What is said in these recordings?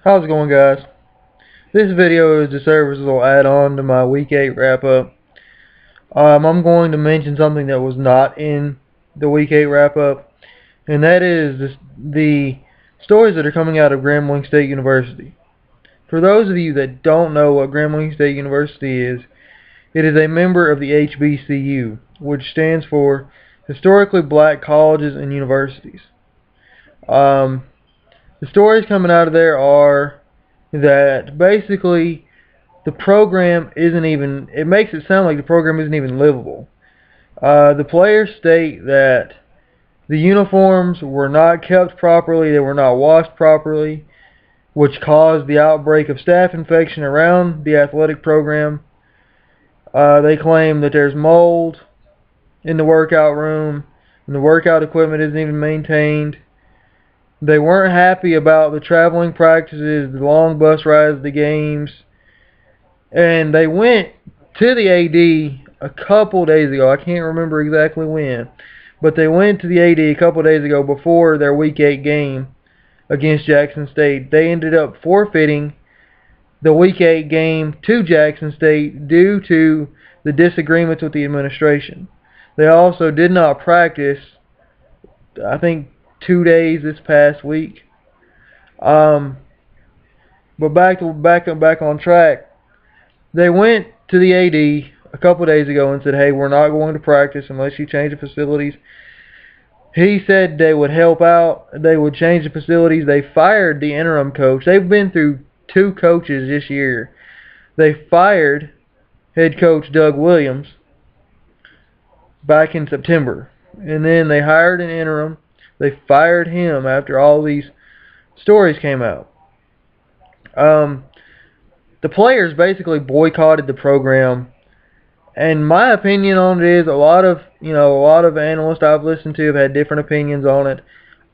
How's it going, guys? This video is to serve as a little add-on to my Week 8 wrap-up. I'm going to mention something that was not in the Week 8 wrap-up, and that is the stories that are coming out of Grambling State University. For those of you that don't know what Grambling State University is, it is a member of the HBCU, which stands for Historically Black Colleges and Universities. The stories coming out of there are that basically the program isn't even, it makes it sound like the program isn't even livable. The players state that the uniforms were not kept properly, they were not washed properly, which caused the outbreak of staph infection around the athletic program. They claim that there's mold in the workout room, and the workout equipment isn't even maintained. They weren't happy about the traveling practices, the long bus rides, the games. And they went to the AD a couple days ago. I can't remember exactly when. But they went to the AD a couple days ago before their Week 8 game against Jackson State. They ended up forfeiting the Week 8 game to Jackson State due to the disagreements with the administration. They also did not practice, I think, 2 days this past week. But back on track. They went to the AD a couple days ago and said, "Hey, we're not going to practice unless you change the facilities." He said they would help out. They would change the facilities. They fired the interim coach. They've been through 2 coaches this year. They fired head coach Doug Williams back in September. And then they hired an interim. They fired him after all these stories came out. The players basically boycotted the program, and my opinion on it is a lot of analysts I've listened to have had different opinions on it.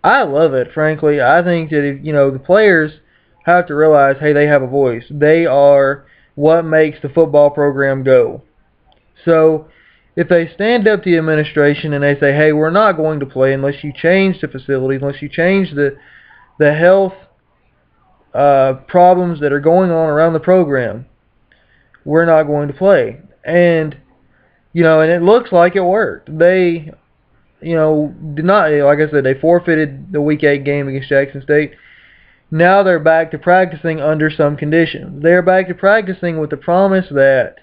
I love it, frankly. I think that the players have to realize, hey, they have a voice. They are what makes the football program go. So if they stand up to the administration and they say, hey, we're not going to play unless you change the facilities, unless you change the health problems that are going on around the program, we're not going to play. And and it looks like it worked. They did not, like I said, they forfeited the Week 8 game against Jackson State. Now they're back to practicing under some conditions. They're back to practicing with the promise that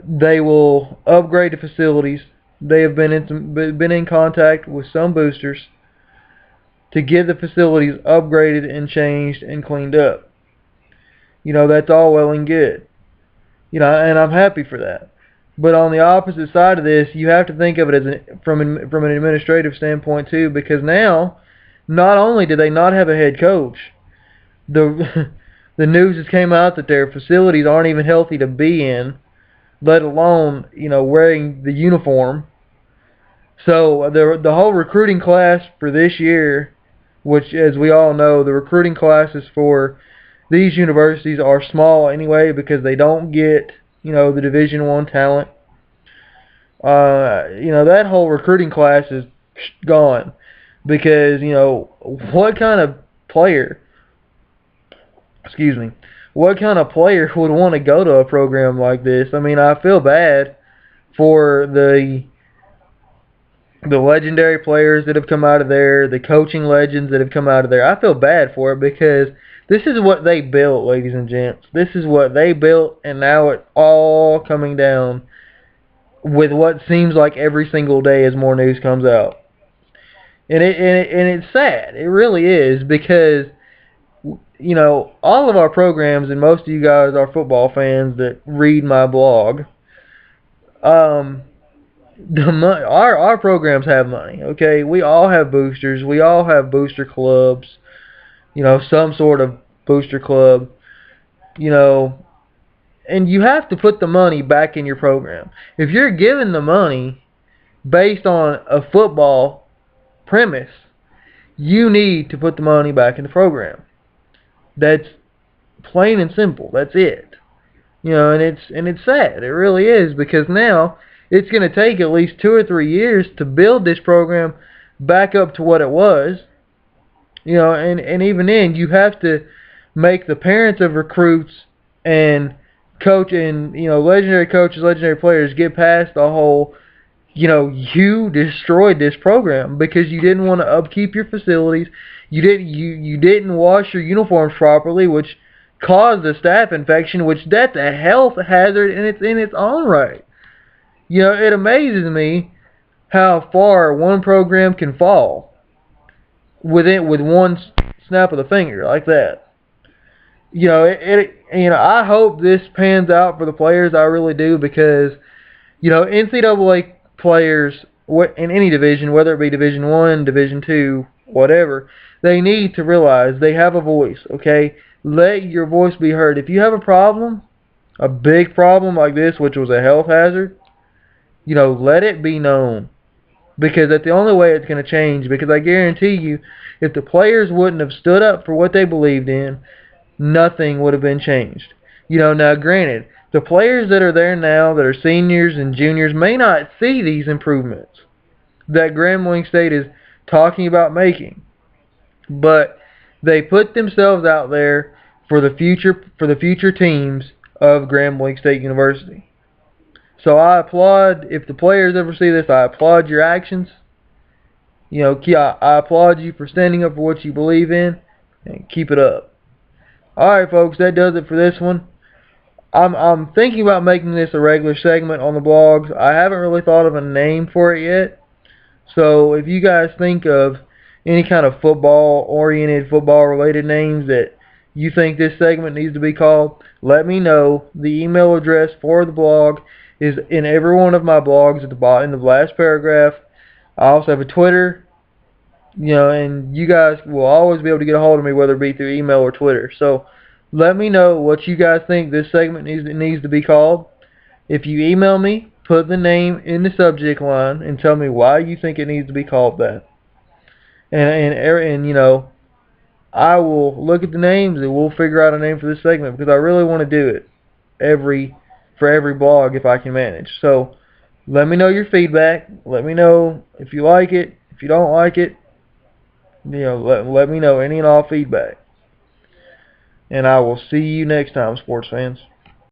they will upgrade the facilities. They have been in contact with some boosters to get the facilities upgraded and changed and cleaned up. That's all well and good. And I'm happy for that. But on the opposite side of this, you have to think of it as from an administrative standpoint too, because now, not only do they not have a head coach, the news has came out that their facilities aren't even healthy to be in, let alone wearing the uniform. So the whole recruiting class for this year, which, as we all know, the recruiting classes for these universities are small anyway because they don't get the Division I talent. That whole recruiting class is gone because what kind of player would want to go to a program like this? I mean, I feel bad for the legendary players that have come out of there, the coaching legends that have come out of there. I feel bad for it because this is what they built, ladies and gents. This is what they built, and now it's all coming down with what seems like every single day as more news comes out. And it's sad. It really is, because all of our programs, and most of you guys are football fans that read my blog, our programs have money, okay? We all have boosters. We all have booster clubs, some sort of booster club, and you have to put the money back in your program. If you're given the money based on a football premise, you need to put the money back in the program. That's plain and simple. That's it. And it's sad. It really is, because now it's going to take at least 2 or 3 years to build this program back up to what it was. And even then, you have to make the parents of recruits and coach and legendary coaches, legendary players get past the whole you destroyed this program because you didn't want to upkeep your facilities. You didn't wash your uniforms properly, which caused a staph infection, which that's a health hazard in its own right. It amazes me how far one program can fall with one snap of the finger like that. I hope this pans out for the players. I really do, because NCAA players in any division, whether it be Division I, Division II, whatever, they need to realize they have a voice, okay? Let your voice be heard. If you have a problem, a big problem like this, which was a health hazard, let it be known. Because that's the only way it's going to change. Because I guarantee you, if the players wouldn't have stood up for what they believed in, nothing would have been changed. Now granted, the players that are there now, that are seniors and juniors, may not see these improvements that Grambling State is talking about making. But they put themselves out there for the future teams of Grambling State University. So I applaud, if the players ever see this, I applaud your actions. I applaud you for standing up for what you believe in, and keep it up. Alright folks, that does it for this one. I'm thinking about making this a regular segment on the blogs. I haven't really thought of a name for it yet. So if you guys think of any kind of football-oriented, football-related names that you think this segment needs to be called, let me know. The email address for the blog is in every one of my blogs at the bottom, in the last paragraph. I also have a Twitter, and you guys will always be able to get a hold of me, whether it be through email or Twitter. So let me know what you guys think this segment needs to be called. If you email me, put the name in the subject line and tell me why you think it needs to be called that. And I will look at the names and we'll figure out a name for this segment, because I really want to do it for every blog if I can manage. So let me know your feedback. Let me know if you like it. If you don't like it, let me know any and all feedback. And I will see you next time, sports fans.